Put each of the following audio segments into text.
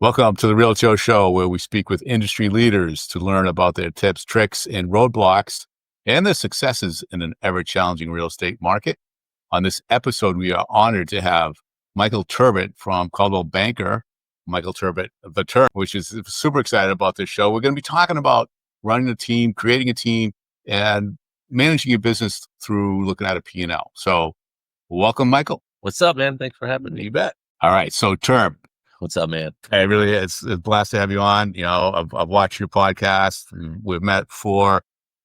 Welcome to the Real Joe Show, where we speak with industry leaders to learn about their tips, tricks, and roadblocks and their successes in an ever-challenging real estate market. On this episode, we are honored to have Michael Terbet from Coldwell Banker, Michael Terbet, the Terb, which is super excited about this show. We're going to be talking about running a team, creating a team, and managing your business through looking at a P&L. So welcome, Michael. What's up, man? Thanks for having me. You bet. All right. So Terb. What's up, man? Hey, really, it's a blast to have you on. You know, I've watched your podcast. We've met before.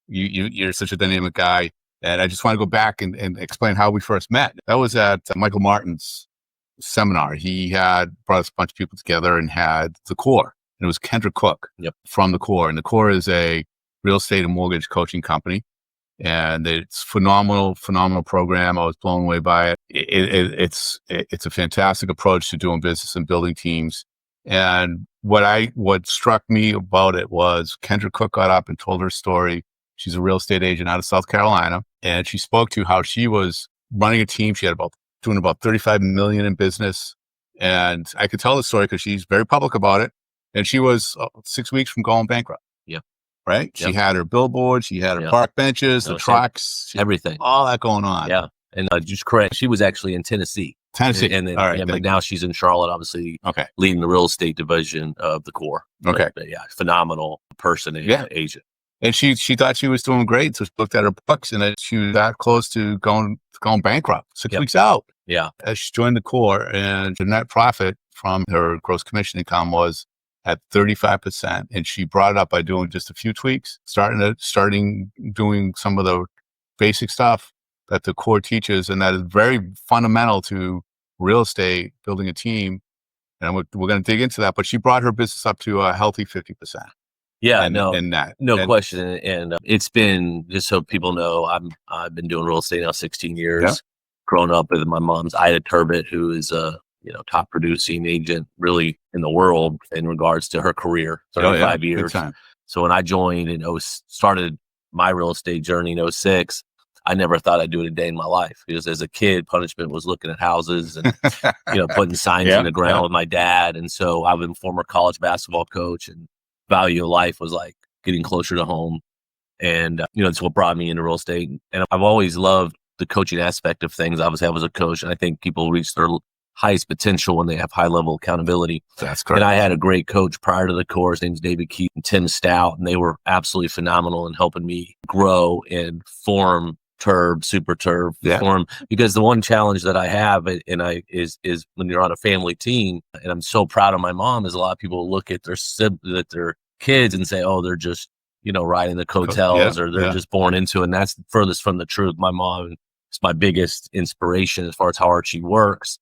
You're such a dynamic guy. And I just want to go back and explain how we first met. That was at Michael Martin's seminar. He had brought us a bunch of people together and had the core. And it was Kendra Cook from the core. And the core is a real estate and mortgage coaching company. And it's phenomenal program. I was blown away by it. It's a fantastic approach to doing business and building teams. And what struck me about it was Kendra Cook got up and told her story. She's a real estate agent out of South Carolina, and she spoke to how she was running a team. She had doing about 35 million in business. And I could tell the story because she's very public about it. And she was 6 weeks from going bankrupt. Right? She had her billboard, she had her park benches, the trucks, everything, all that going on. Yeah. And just correct, she was actually in Tennessee. And then, all right, but now she's in Charlotte, obviously, leading the real estate division of the core. But phenomenal person and agent. And she thought she was doing great. So she looked at her books and she was that close to going bankrupt 6 weeks out. Yeah. As she joined the core, and the net profit from her gross commission income was at 35%. And she brought it up by doing just a few tweaks, starting doing some of the basic stuff that the core teaches. And that is very fundamental to real estate, building a team. And we're going to dig into that, but she brought her business up to a healthy 50%. Yeah, no question. And it's been, just so people know, I've been doing real estate now 16 years, growing up with my mom's Ida Terbet, who is a top producing agent really in the world in regards to her career, 35 years. So when I joined and started my real estate journey in 06, I never thought I'd do it a day in my life, because as a kid, punishment was looking at houses and, putting signs in the ground with my dad. And so I've been a former college basketball coach, and value of life was like getting closer to home. And, it's what brought me into real estate. And I've always loved the coaching aspect of things. Obviously, I was a coach, and I think people reach their highest potential when they have high level accountability. That's correct. And I had a great coach prior to the core. His name's David Keith and Tim Stout, and they were absolutely phenomenal in helping me grow and form Super Terb form. Because the one challenge that I have is when you're on a family team, and I'm so proud of my mom, is a lot of people look at their kids and say, oh, they're just, riding the coattails, or they're just born into it. And that's furthest from the truth. My mom is my biggest inspiration as far as how hard she works.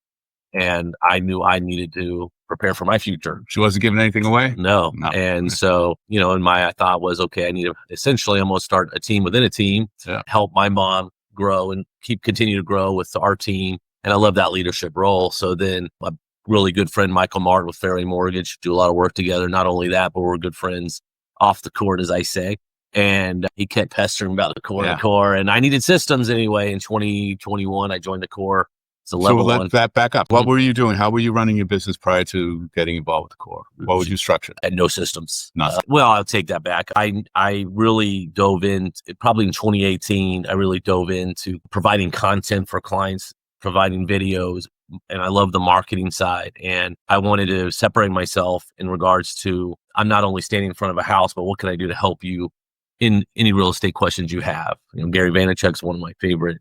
And I knew I needed to prepare for my future. She wasn't giving anything away? No. And so, and my thought was, okay, I need to essentially almost start a team within a team, help my mom grow and continue to grow with our team. And I love that leadership role. So then my really good friend, Michael Martin with Fairway Mortgage, do a lot of work together. Not only that, but we're good friends off the court, as I say. And he kept pestering about the core, and I needed systems anyway. In 2021, I joined the core. So let that back up. What were you doing? How were you running your business prior to getting involved with the core? What would you structure? I had no systems. Nothing. Well, I'll take that back. I really dove in, probably in 2018, I really dove into providing content for clients, providing videos, and I love the marketing side. And I wanted to separate myself in regards to, I'm not only standing in front of a house, but what can I do to help you in any real estate questions you have? Gary Vaynerchuk's one of my favorite,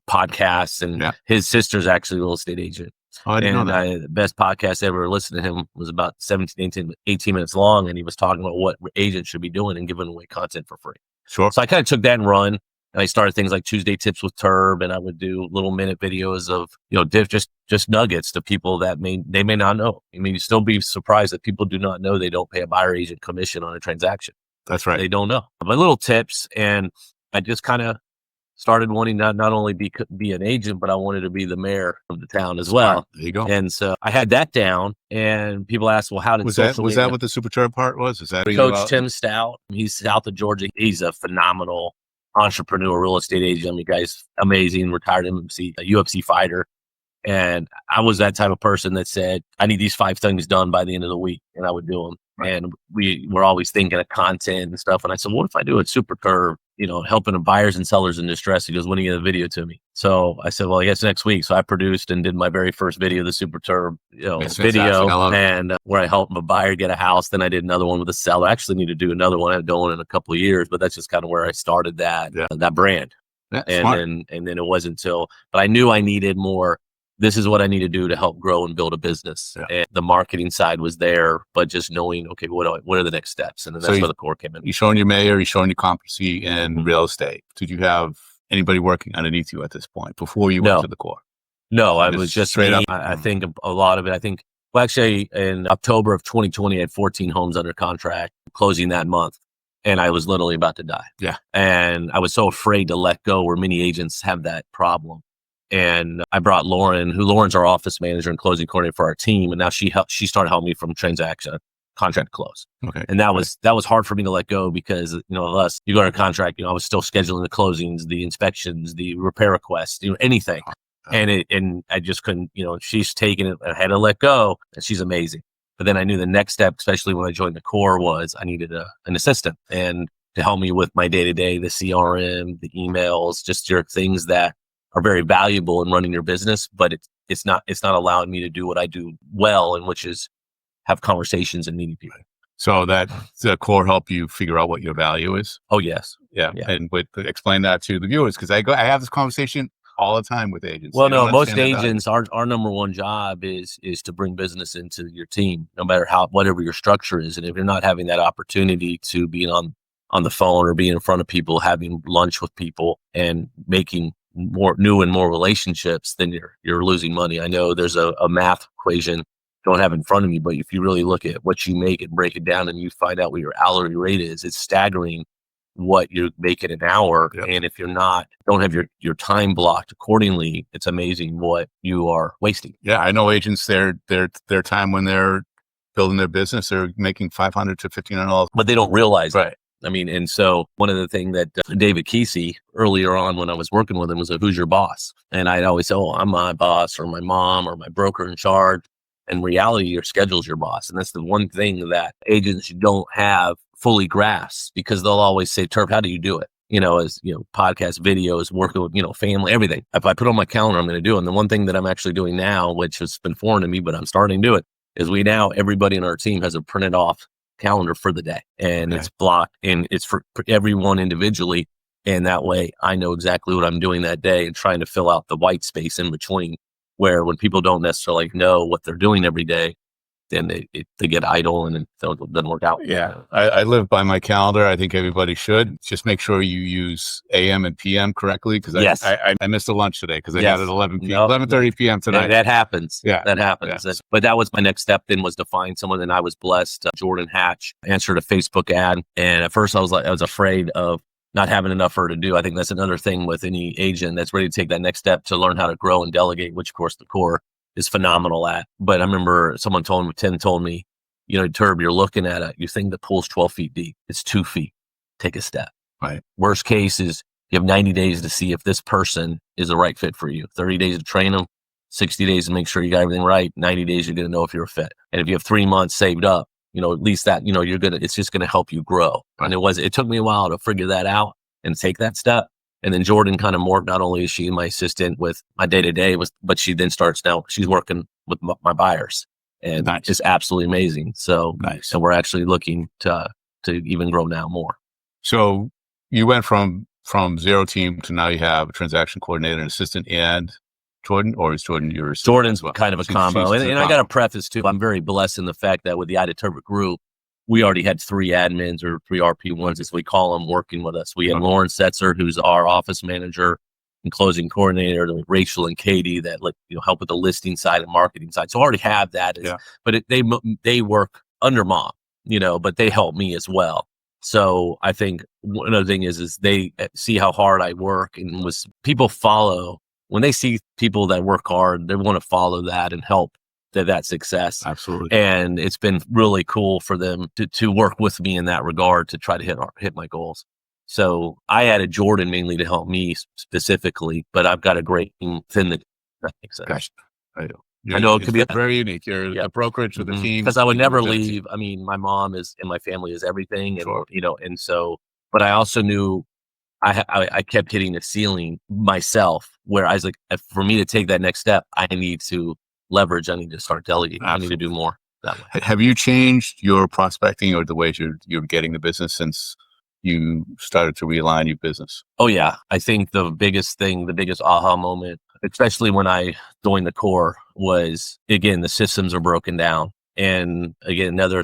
podcasts, and his sister's actually a real estate agent. Oh, I didn't know that. The best podcast I ever listened to him was about 17, 18 minutes long. And he was talking about what agents should be doing and giving away content for free. Sure. So I kind of took that and run. And I started things like Tuesday Tips with Terb, and I would do little minute videos of, just nuggets to people that they may not know. I mean, you still be surprised that people do not know they don't pay a buyer agent commission on a transaction. That's right. They don't know. My little tips, and I just kind of started wanting not only be an agent, but I wanted to be the mayor of the town as well. There you go. And so I had that down, and people asked, well, how did was that what the Super Terb part was? Is that Coach Tim Stout? He's south of Georgia. He's a phenomenal entrepreneur, real estate agent. The guy's amazing, retired UFC fighter. And I was that type of person that said, I need these 5 things done by the end of the week, and I would do them. Right. And we were always thinking of content and stuff. And I said, what if I do a super curve, helping buyers and sellers in distress? He goes, when are you going to video to me? So I said, well, I guess next week. So I produced and did my very first video, the super curve video, and where I helped a buyer get a house. Then I did another one with a seller. I actually need to do another one. I haven't done one in a couple of years, but that's just kind of where I started that brand. And then it wasn't but I knew I needed more. This is what I need to do to help grow and build a business. Yeah. And the marketing side was there, but just knowing, okay, what are the next steps? And then that's where the core came in. You're showing your mayor, you're showing your competency in real estate. Did you have anybody working underneath you at this point before you went to the core? No, I was just straight up. I think a lot of it, actually in October of 2020, I had 14 homes under contract, closing that month. And I was literally about to die. Yeah. And I was so afraid to let go, where many agents have that problem. And I brought Lauren's our office manager and closing coordinator for our team. And now she started helping me from contract close. Okay. And that was hard for me to let go because, of us, you go to contract, I was still scheduling the closings, the inspections, the repair requests, anything. And I just couldn't, she's taking it. I had to let go, and she's amazing. But then I knew the next step, especially when I joined the core, was I needed an assistant and to help me with my day-to-day, the CRM, the emails, just your things that are very valuable in running your business, but it's not allowing me to do what I do well, and which is have conversations and meeting people. So that the core help you figure out what your value is? Oh, yes. Yeah. And explain that to the viewers, because I have this conversation all the time with agents. Well, no, most agents, our number one job is to bring business into your team, no matter whatever your structure is. And if you're not having that opportunity to be on the phone or being in front of people, having lunch with people and making more new and more relationships, then you're losing money. I know there's a math equation, don't have in front of me, but if you really look at what you make and break it down and you find out what your hourly rate is, it's staggering what you make in an hour. Yep. And if you're don't have your time blocked accordingly, it's amazing what you are wasting. Yeah. I know agents, their time when they're building their business, they're making $500 to $1,500. But they don't realize that. And so one of the things that David Kesey earlier on when I was working with him was who's your boss? And I'd always say, I'm my boss or my mom or my broker in charge. In reality, your schedule's your boss. And that's the one thing that agents don't have fully grasped, because they'll always say, Terp, how do you do it? Podcast, videos, working with, family, everything. If I put on my calendar, I'm going to do it. And the one thing that I'm actually doing now, which has been foreign to me, but I'm starting to do it, is everybody in our team has a printed off calendar for the day, and it's blocked, and it's for everyone individually. And that way I know exactly what I'm doing that day and trying to fill out the white space in between, where when people don't necessarily know what they're doing every day, then they get idle and it doesn't work out. Yeah. I live by my calendar. I think everybody should. Just make sure you use AM and PM correctly, because I missed a lunch today because I had it 11:30 p.m. tonight. That happens. Yeah. That happens. Yeah. But that was my next step then, was to find someone. And I was blessed. Jordan Hatch answered a Facebook ad. And at first I was afraid of not having enough for her to do. I think that's another thing with any agent that's ready to take that next step to learn how to grow and delegate, which of course the core is phenomenal at. But I remember someone told me, Terb, you're looking at it, you think the pool's 12 feet deep. It's 2 feet. Take a step. Right. Worst case is you have 90 days to see if this person is the right fit for you. 30 days to train them, 60 days to make sure you got everything right. 90 days, you're going to know if you're a fit. And if you have 3 months saved up, at least that, it's just going to help you grow. Right. And it took me a while to figure that out and take that step. And then Jordan kind of morphed. Not only is she my assistant with my day-to-day, but she then she's working with my buyers, and it's absolutely amazing. So nice. And we're actually looking to even grow now more. So you went from zero team to now you have a transaction coordinator, an assistant, and Jordan, or is Jordan your assistant? Jordan's kind of a combo. And I got to preface too, I'm very blessed in the fact that with the Ida Turbot group, we already had 3 admins, or 3 RP1s, as we call them, working with us. We had Lauren Setzer, who's our office manager and closing coordinator, Rachel and Katie that help with the listing side and marketing side. So I already have that. But they work under mom, but they help me as well. So I think another thing is they see how hard I work, and people follow when they see people that work hard, they want to follow that and help that success. Absolutely. And it's been really cool for them to work with me in that regard to try to hit my goals. So I added Jordan mainly to help me specifically, but I've got a great team within that makes sense. Gotcha. I know it could be very unique. You're a brokerage with a team. Because I would never leave. I mean, my mom and my family is everything. And, and so, but I also knew I kept hitting the ceiling myself where I was like, for me to take that next step, I need to leverage. I need to start delegating. Absolutely. I need to do more that way. Have you changed your prospecting or the way you're getting the business since you started to realign your business? Oh yeah. I think the biggest aha moment, especially when I joined the core, was again, the systems are broken down. And again, I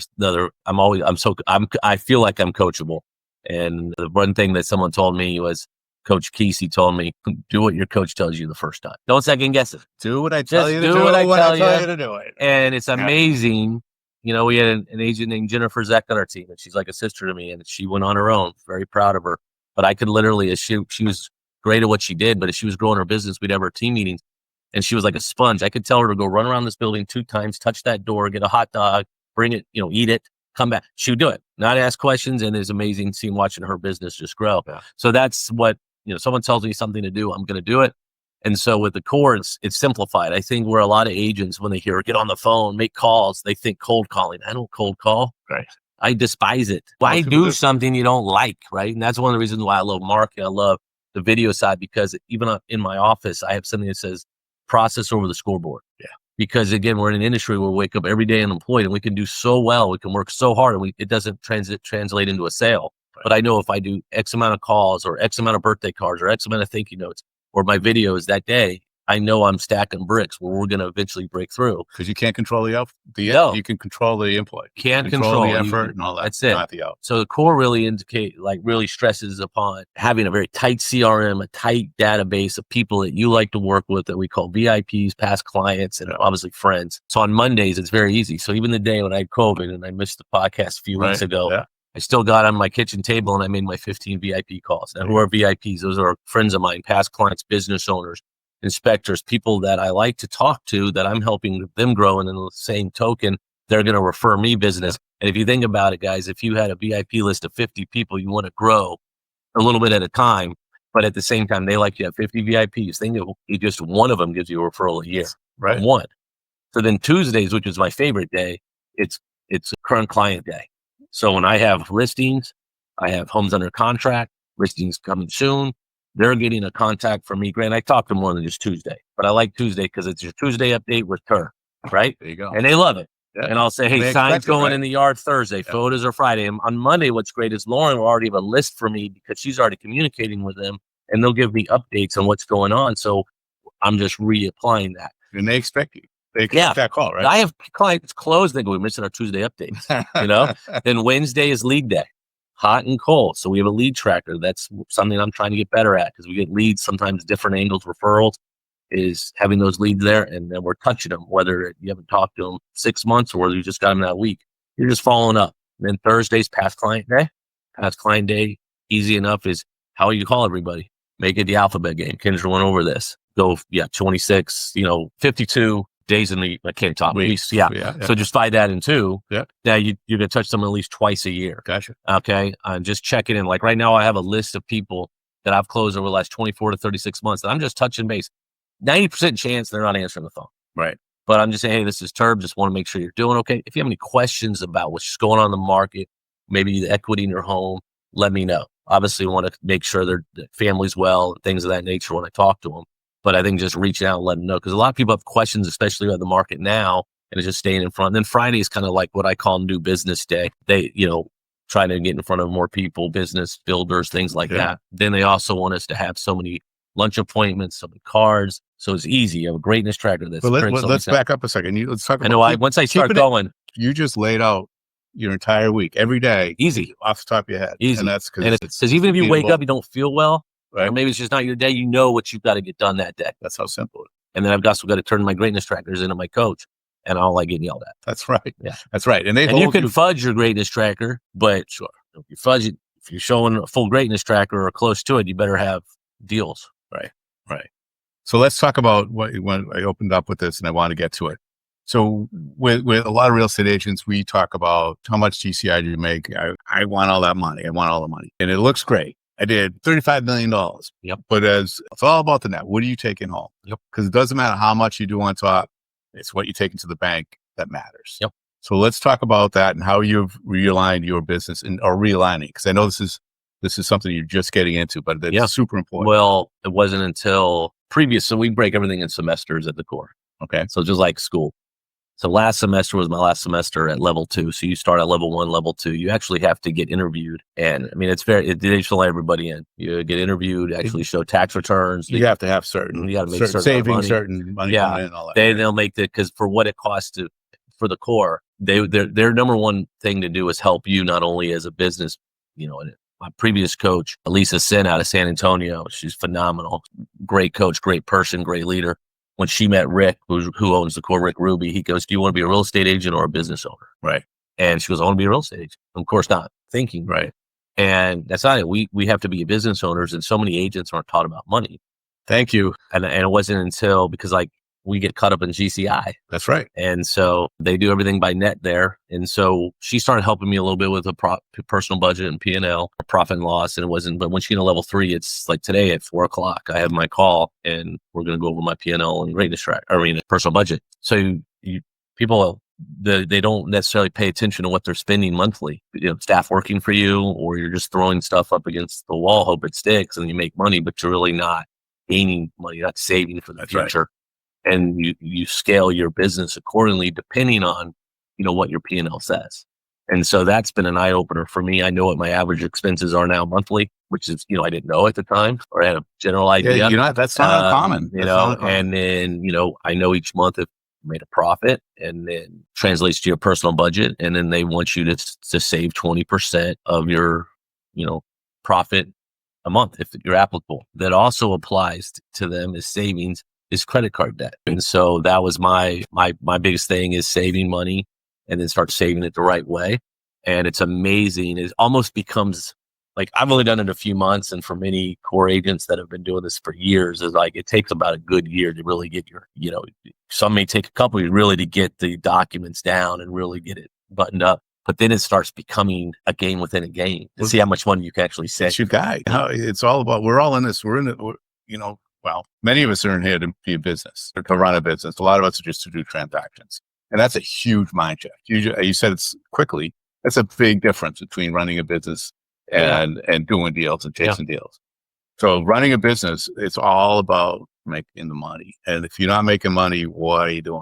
feel like I'm coachable. And the one thing that someone told me was, Coach Kesey told me, do what your coach tells you the first time. Don't second guess it. Do what I tell you to do. Do what I tell you to do it. And it's amazing. You know, we had an agent named Jennifer Zeck on our team, and she's like a sister to me, and she went on her own. Very proud of her. But I could literally, she was great at what she did, but as she was growing her business, we'd have our team meetings, and she was like a sponge. I could tell her to go run around this building 2 times, touch that door, get a hot dog, bring it, eat it, come back. She would do it, not ask questions, and it's amazing seeing watching her business just grow. Yeah. So that's what, someone tells me something to do, I'm going to do it. And so with the core, it's simplified. I think where a lot of agents, when they hear get on the phone, make calls, they think cold calling. I don't cold call. Right. I despise it. Why do something you don't like, right? And that's one of the reasons why I love marketing. I love the video side, because even in my office, I have something that says process over the scoreboard. Yeah. Because again, we're in an industry where we wake up every day unemployed, and we can do so well. We can work so hard, and it doesn't translate into a sale. Right. But I know if I do X amount of calls or X amount of birthday cards or X amount of thank you notes, or my videos that day, I know I'm stacking bricks where we're going to eventually break through. Because you can't control the you can control the input. Can't control the effort and all that. That's it. Not the out. So the core really really stresses upon having a very tight CRM, a tight database of people that you like to work with that we call VIPs, past clients, and obviously friends. So on Mondays, it's very easy. So even the day when I had COVID and I missed the podcast a few weeks ago, I still got on my kitchen table and I made my 15 VIP calls. Now, who are VIPs? Those are friends of mine, past clients, business owners, inspectors, people that I like to talk to, that I'm helping them grow. And in the same token, they're going to refer me business. And if you think about it, guys, if you had a VIP list of 50 people, you want to grow a little bit at a time, but at the same time, they like you have 50 VIPs. Think of just one of them gives you a referral a year. Right. One. So then Tuesdays, which is my favorite day, it's a current client day. So when I have listings, I have homes under contract, listings coming soon, they're getting a contact from me. Grant, I talk to more than just Tuesday, but I like Tuesday because it's your Tuesday update with her, right? There you go. And they love it. Yeah. And I'll say, hey, signs going in the yard Thursday, photos photos are Friday. And on Monday, what's great is Lauren will already have a list for me because she's already communicating with them, and they'll give me updates on what's going on. So I'm just reapplying that. And they expect you. They expect that call, right? I have clients close. They go, we're missing our Tuesday updates, Then Wednesday is lead day, hot and cold. So we have a lead tracker. That's something I'm trying to get better at, because we get leads, sometimes different angles, referrals, is having those leads there. And then we're touching them, whether you haven't talked to them 6 months or whether you just got them that week. You're just following up. And then Thursday's past client day. Past client day, easy enough, is how you call everybody. Make it the alphabet game. Kendra went over this. Go, 26, 52 days in the, I can't talk weeks. Yeah. So just divide that in 2. Yeah. Now you're going to touch them at least twice a year. Gotcha. Okay. Just checking in. Like right now I have a list of people that I've closed over the last 24 to 36 months that I'm just touching base. 90% chance they're not answering the phone. Right. But I'm just saying, hey, this is Terb. Just want to make sure you're doing okay. If you have any questions about what's going on in the market, maybe the equity in your home, let me know. Obviously, want to make sure their family's well and things of that nature when I talk to them. But I think just reaching out and letting them know, because a lot of people have questions, especially about the market now, and it's just staying in front. And then Friday is kind of like what I call new business day. They, trying to get in front of more people, business builders, things like that. Then they also want us to have so many lunch appointments, so many cards. So it's easy. You have a greatness tracker that's. Let's back up a second. Let's talk about. Once I start going, you just laid out your entire week, every day, easy off the top of your head. Easy, and that's because even if you wake up, you don't feel well, right? Or maybe it's just not your day. You know what you've got to get done that day. That's how simple it is. And then I've also got to turn my greatness trackers into my coach, and I don't like getting yelled at. That's right. Yeah, that's right. And you can fudge your greatness tracker, but sure, if you fudge it, if you're showing a full greatness tracker or close to it, you better have deals. Right. So let's talk about when I opened up with this, and I want to get to it. So with a lot of real estate agents, we talk about how much GCI do you make? I want all that money. I want all the money. And it looks great. I did $35 million. Yep. But it's all about the net. What are you taking home? Yep. Because it doesn't matter how much you do on top. It's what you take into the bank that matters. Yep. So let's talk about that and how you've realigned your business or realigning, because I know this is something you're just getting into, but it's super important. Well, it wasn't until so we break everything in semesters at the core. Okay. So just like school. So last semester was my last semester at level 2. So you start at level 1, level 2. You actually have to get interviewed. And I mean, they just let everybody in. You get interviewed, actually show tax returns. You have to have certain, you got to make certain savings, money. certain money coming in, all that. They'll make because for what it costs for the core, their number one thing to do is help you not only as a business, my previous coach, Lisa Sin out of San Antonio, she's phenomenal. Great coach, great person, great leader. When she met Rick, who owns the core, Rick Ruby, he goes, "Do you want to be a real estate agent or a business owner?" Right. And she goes, "I want to be a real estate agent." Of course not thinking. Right. And that's not it. We have to be business owners, and so many agents aren't taught about money. Thank you. And it wasn't until, because we get caught up in GCI. That's right. And so they do everything by net there. And so she started helping me a little bit with a personal budget and P&L, profit and loss. And it wasn't, but when she got level 3, it's like today at 4:00, I have my call and we're going to go over my P&L and personal budget. So people, they don't necessarily pay attention to what they're spending monthly. Staff working for you, or you're just throwing stuff up against the wall, hope it sticks, and you make money, but you're really not gaining money, not saving for the future. Right. And you scale your business accordingly, depending on, what your P&L says. And so that's been an eye opener for me. I know what my average expenses are now monthly, which is, I didn't know at the time, or I had a general idea. Yeah, that's not uncommon. And then, I know each month if you made a profit, and then translates to your personal budget. And then they want you to save 20% of your, profit a month if you're applicable. That also applies to them as savings is credit card debt. And so that was my biggest thing, is saving money and then start saving it the right way. And it's amazing. It almost becomes like, I've only done it a few months. And for many core agents that have been doing this for years, is like, it takes about a good year to really get your, some may take a couple years really to get the documents down and really get it buttoned up. But then it starts becoming a game within a game to see how much money you can actually save. It's your guy. It's all about, we're all in this. We're in it. Well, many of us are in here to be a business, or to run a business. A lot of us are just to do transactions. And that's a huge mind shift. You said it's quickly. That's a big difference between running a business and doing deals and chasing deals. So running a business, it's all about making the money. And if you're not making money, what are you doing?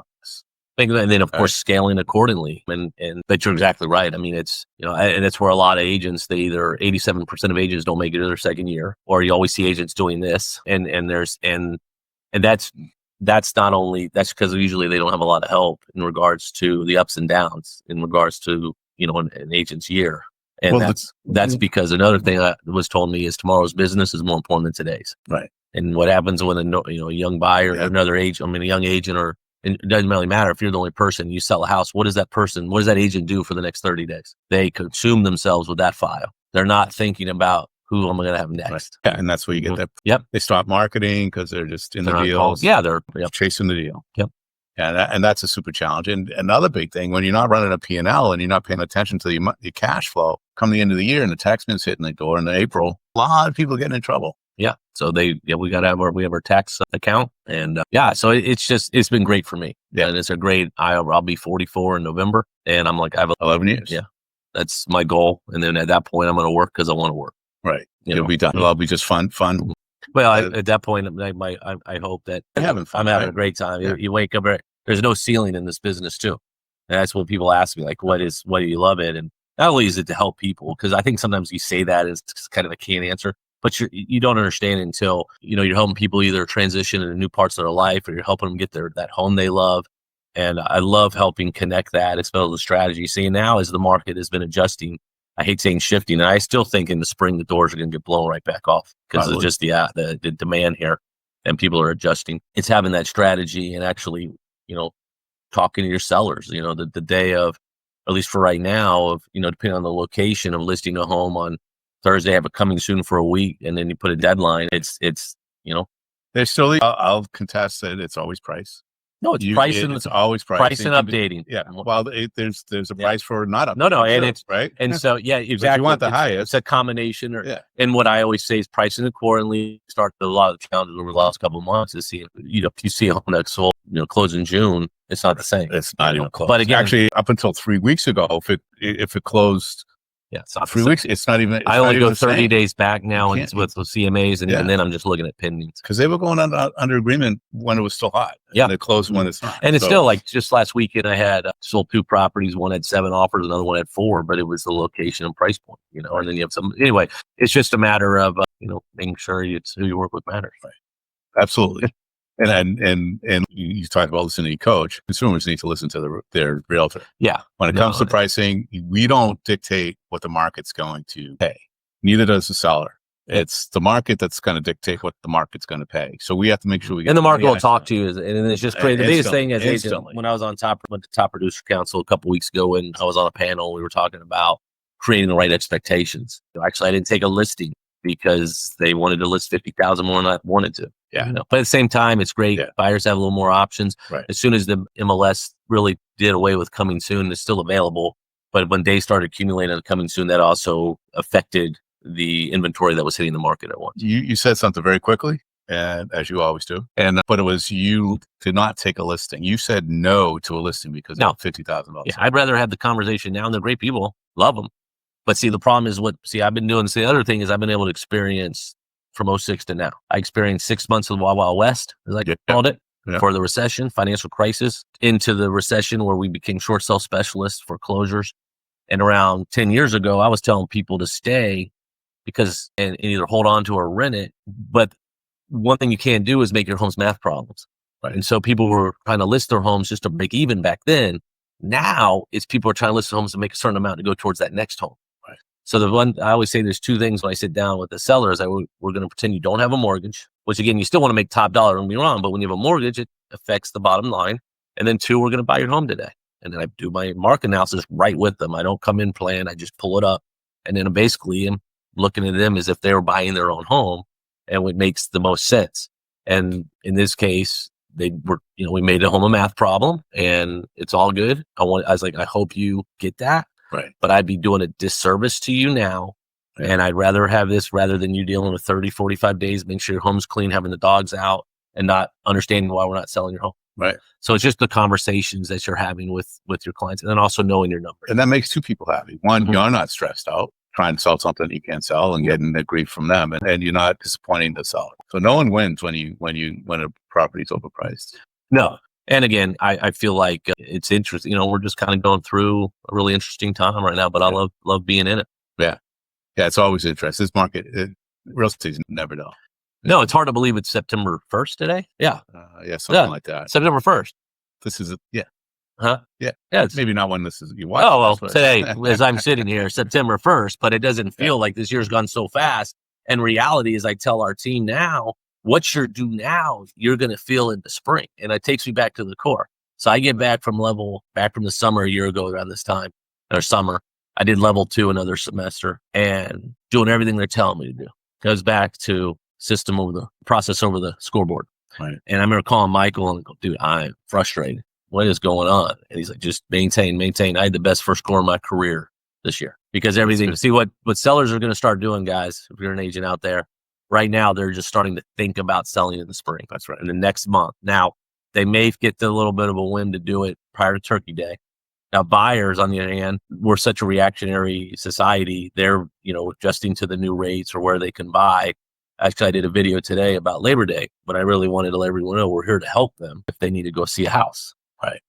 And then, of course, scaling accordingly. But you're exactly right. I mean, it's, and that's where a lot of agents, they either 87% of agents don't make it to their second year, or you always see agents doing this. And that's not only, that's because usually they don't have a lot of help in regards to the ups and downs in regards to, an agent's year. And that's because another thing that was told me is tomorrow's business is more important than today's. Right. And what happens when a young buyer, or another agent, a young agent, or it doesn't really matter if you're the only person, you sell a house. What does that agent do for the next 30 days? They consume themselves with that file. They're not thinking about who am I going to have next. Right. Yeah, and that's where you get that. Yep. They stop marketing because they're just in the deals. Yeah, they're chasing the deal. Yep. And that's a super challenge. And another big thing, when you're not running a P&L and you're not paying attention to your cash flow, come the end of the year and the tax man's hitting the door in April, a lot of people getting in trouble. Yeah. So we got to have our tax account. And so it's been great for me. Yeah. And it's a great, I'll be 44 in November, and I'm like, I have 11 years. Yeah. That's my goal. And then at that point, I'm going to work because I want to work. Right. It'll be done. It'll be just fun. Well, at that point, I hope that I'm having a great time. Yeah. You wake up, there's no ceiling in this business too. And that's what people ask me, like, what do you love it? And not only is it to help people, because I think sometimes you say that as kind of a canned answer, but you don't understand until, you're helping people either transition into new parts of their life, or you're helping them get that home they love. And I love helping connect that as well as the strategy. See, now as the market has been adjusting, I hate saying shifting, and I still think in the spring, the doors are going to get blown right back off because of just the demand here, and people are adjusting. It's having that strategy and actually, talking to your sellers, the day of, at least for right now, of, depending on the location of listing a home on Thursday, have it coming soon for a week, and then you put a deadline. It's There's still, I'll contest that it's always price. No, it's price. It's always price. Price and updating. Yeah. Well, there's a price for not updating. No, and it's right. And so, exactly. If you want the highest. It's a combination. And what I always say is pricing accordingly. Start a lot of the challenges over the last couple of months is seeing, if you see a home that sold, closed in June, It's not the same. It's not even close. But again, actually, up until 3 weeks ago, if it closed, it's not 3 weeks, it's not even. I only go 30 days back now, and it's with the CMAs, and even then, I'm just looking at pendings because they were going under agreement when it was still hot. Yeah, and they closed when it's not. And it's still like just last weekend, I had sold 2 properties. One had 7 offers, another one had 4, but it was the location and price point, And then you have some. Anyway, it's just a matter of making sure it's who you work with matters. Right. Absolutely. And you talked about listening to your coach. Consumers need to listen to their realtor. Yeah. When it comes to pricing, we don't dictate what the market's going to pay. Neither does the seller. It's the market that's going to dictate what the market's going to pay. So we have to make sure we get. And the market will talk to you. And it's just crazy. The biggest thing as agent, when I was went to Top Producer Council a couple weeks ago, and I was on a panel, we were talking about creating the right expectations. Actually, I didn't take a listing because they wanted to list 50,000 more than I wanted to. Yeah. But at the same time, it's great. Yeah. Buyers have a little more options. Right. As soon as the MLS really did away with coming soon, it's still available. But when days started accumulating on coming soon, that also affected the inventory that was hitting the market at once. You said something very quickly, and as you always do. But it was you did not take a listing. You said no to a listing because of $50,000. Yeah, I'd rather have the conversation now, and they're great people, love them. But see, the problem is I've been doing. The other thing is I've been able to experience from 06 to now. I experienced 6 months of the Wild Wild West, as I called it, for the recession, financial crisis, into the recession where we became short sale specialists, foreclosures. And around 10 years ago, I was telling people to stay because and either hold on to or rent it. But one thing you can't do is make your homes math problems. Right. And so people were trying to list their homes just to break even back then. Now it's people are trying to list their homes to make a certain amount to go towards that next home. Right. So I always say there's 2 things when I sit down with the sellers. We're going to pretend you don't have a mortgage, which again, you still want to make top dollar, don't be wrong. But when you have a mortgage, it affects the bottom line. And then 2, we're going to buy your home today. And then I do my market analysis right with them. I don't come in plan. I just pull it up. And then basically I'm looking at them as if they were buying their own home and what makes the most sense. And in this case, they were, we made the home a math problem and it's all good. I was like, I hope you get that. Right. But I'd be doing a disservice to you now. Yeah. And I'd rather have this rather than you dealing with 30, 45 days, make sure your home's clean, having the dogs out and not understanding why we're not selling your home. Right. So it's just the conversations that you're having with your clients and then also knowing your numbers. And that makes 2 people happy. One, you're not stressed out trying to sell something you can't sell and getting the grief from them. And you're not disappointing the seller. So no one wins when a property's overpriced. No. And again, I feel like it's interesting. We're just kind of going through a really interesting time right now, but I love being in it. Yeah. Yeah. It's always interesting. This market, real estate's never dull. No, it's hard to believe it's September 1st today. Yeah. Something like that. September 1st. This is Huh? Yeah. Yeah. It's maybe not when this is you watch. Oh, well, today, as I'm sitting here, September 1st, but it doesn't feel like this year's gone so fast. And reality is I tell our team now, what you're due now, you're going to feel in the spring. And it takes me back to the core. So I get back from the summer a year ago around this time, or summer. I did level 2 another semester and doing everything they're telling me to do. Goes back to process over the scoreboard. Right. And I remember calling Michael and go, dude, I'm frustrated. What is going on? And he's like, just maintain. I had the best first score in my career this year because everything, see what sellers are going to start doing, guys. If you're an agent out there right now, they're just starting to think about selling in the spring. That's right. In the next month. Now they may get a little bit of a whim to do it prior to Turkey Day. Now buyers on the other hand, we're such a reactionary society. They're, adjusting to the new rates or where they can buy. Actually, I did a video today about Labor Day, but I really wanted to let everyone know we're here to help them if they need to go see a house. Right.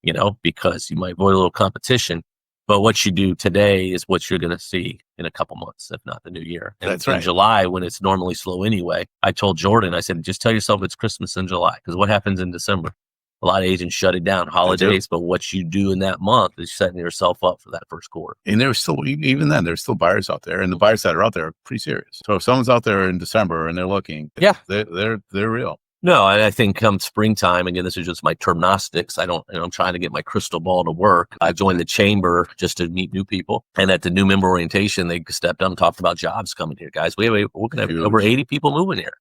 Because you might avoid a little competition, but what you do today is what you're going to see in a couple months, if not the new year. And that's right. In July, when it's normally slow anyway, I told Jordan, I said, just tell yourself it's Christmas in July. Because what happens in December? A lot of agents shut it down, holidays, but what you do in that month is setting yourself up for that first quarter. And there's still, even then, there's still buyers out there. And the buyers that are out there are pretty serious. So if someone's out there in December and they're looking, they're real. No, I think come springtime, again, this is just my termnostics. I'm trying to get my crystal ball to work. I joined the chamber just to meet new people. And at the new member orientation, they stepped up and talked about jobs coming here. Guys, we're going to have over 80 people moving here.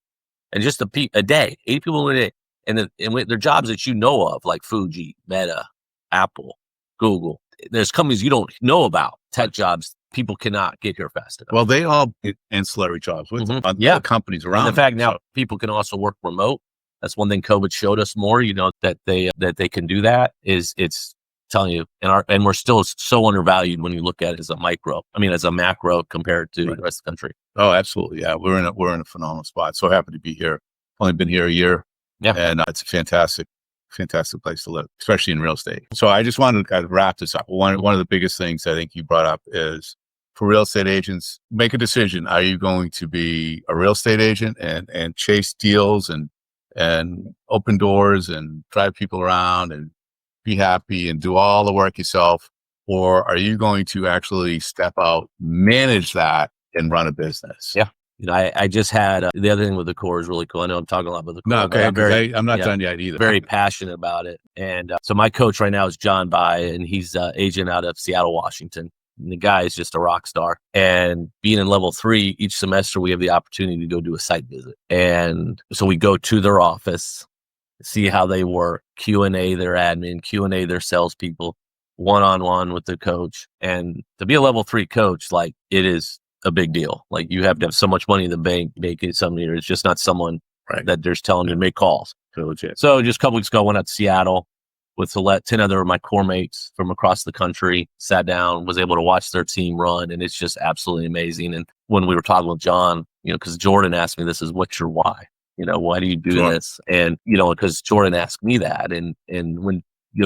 And just a day, 80 people moving a day. And they're jobs that you know of, like Fuji, Meta, Apple, Google. There's companies you don't know about, tech jobs. People cannot get here fast enough. Well, they all get ancillary jobs with the companies around. And the fact now people can also work remote. That's one thing COVID showed us more, that they can do that. It's telling you, and we're still so undervalued when you look at it as a macro compared to the rest of the country. Oh, absolutely. Yeah. We're in a phenomenal spot. So happy to be here. Only been here a year. Yeah. And it's a fantastic place to live, especially in real estate. So I just wanted to kind of wrap this up. One of the biggest things I think you brought up is for real estate agents, make a decision. Are you going to be a real estate agent and chase deals and open doors and drive people around and be happy and do all the work yourself? Or are you going to actually step out, manage that, and run a business? Yeah. I just had the other thing with the core is really cool. I know I'm talking a lot about the core. No, okay, I'm not done yet either. Very passionate about it. And so my coach right now is John Bai, and he's an agent out of Seattle, Washington. And the guy is just a rock star. And being in level 3, each semester we have the opportunity to go do a site visit. And so we go to their office, see how they work, Q&A their admin, Q&A their salespeople, one-on-one with the coach. And to be a level 3 coach, like, it is a big deal. Like, you have to have so much money in the bank making some years. It's just not someone that they're just telling you to make calls. So just a couple weeks ago, I went out to Seattle with 10 other of my core mates from across the country, sat down, was able to watch their team run. And it's just absolutely amazing. And when we were talking with John, because Jordan asked me, what's your why? Why do you do this? And, because Jordan asked me that. And when,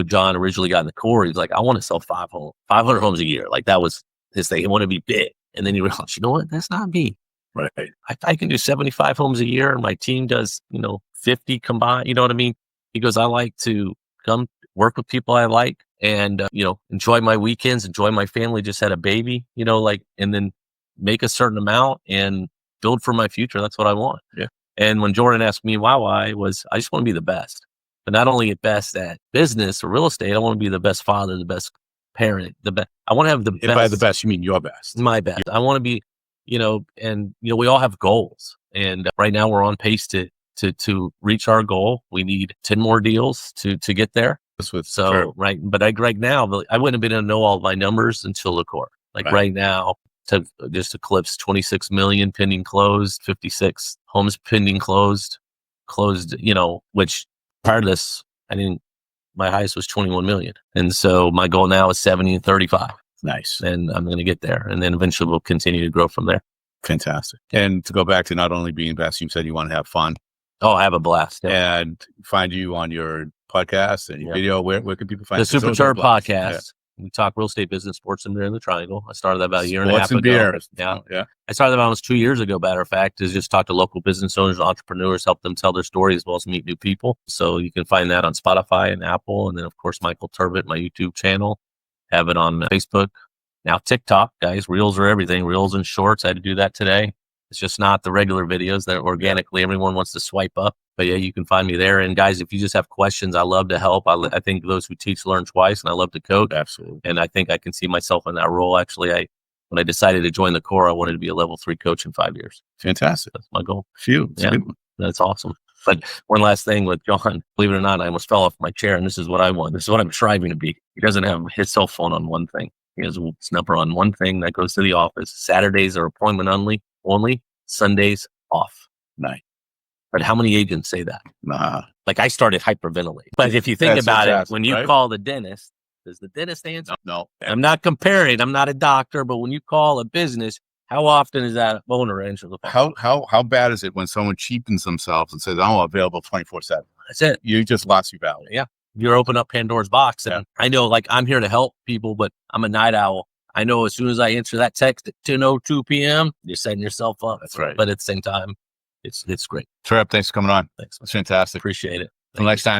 John originally got in the core, he's like, I want to sell 500 homes a year. Like, that was his thing. He wanted to be big. And then you realize, you know what? That's not me. Right. I can do 75 homes a year, and my team does, 50 combined. You know what I mean? He goes, I like to come work with people I like and, enjoy my weekends, enjoy my family, just had a baby, and then make a certain amount and build for my future. That's what I want. Yeah. And when Jordan asked me why was, I just want to be the best, but not only at best at business or real estate. I want to be the best father, the best parent, the best. I want to have the best. By the best, you mean your best. My best. I want to be, we all have goals, and right now we're on pace to reach our goal. We need 10 more deals to get there. Right. But right now, I wouldn't have been able to know all my numbers until the core. Right now, to just eclipse 26 million pending closed, 56 homes pending closed, which prior to this, my highest was 21 million. And so my goal now is 70 and 35. Nice. And I'm going to get there. And then eventually we'll continue to grow from there. Fantastic. And to go back to not only being best, you said you want to have fun. Oh, I have a blast. Yeah. And find you on your podcast and your video. Where can people find the Super Turb podcast? Yeah. We talk real estate, business, sports, and beer in the triangle. I started that about a year and a half ago. Beer. Yeah. I started that almost 2 years ago, matter of fact, is just talk to local business owners, entrepreneurs, help them tell their story as well as meet new people. So you can find that on Spotify and Apple. And then, of course, Michael Terbet, my YouTube channel. Have it on Facebook. Now TikTok, guys, reels are everything. Reels and shorts. I had to do that today. It's just not the regular videos that organically everyone wants to swipe up. But yeah, you can find me there. And guys, if you just have questions, I love to help. I think those who teach learn twice, and I love to coach. Absolutely. And I think I can see myself in that role. Actually, when I decided to join the core, I wanted to be a level 3 coach in 5 years. Fantastic. That's my goal. Yeah, that's awesome. But one last thing with John, believe it or not, I almost fell off my chair, and this is what I want. This is what I'm striving to be. He doesn't have his cell phone on one thing. He has his number on one thing that goes to the office. Saturdays are appointment only. Sundays off. Nice. But how many agents say that? Nah. Like, I started hyperventilating. But if you think about it, when you call the dentist, does the dentist answer? No. I'm not comparing. I'm not a doctor. But when you call a business, how often is that owner answer the phone? How bad is it when someone cheapens themselves and says, "I'm available 24/7"? That's it. You just lost your value. Yeah. You're opening up Pandora's box. And I know, I'm here to help people, but I'm a night owl. I know as soon as I answer that text at 10:02 p.m., you're setting yourself up. That's right. But at the same time, it's great. Terp, thanks for coming on. Thanks. It's fantastic. Appreciate it. Until next time.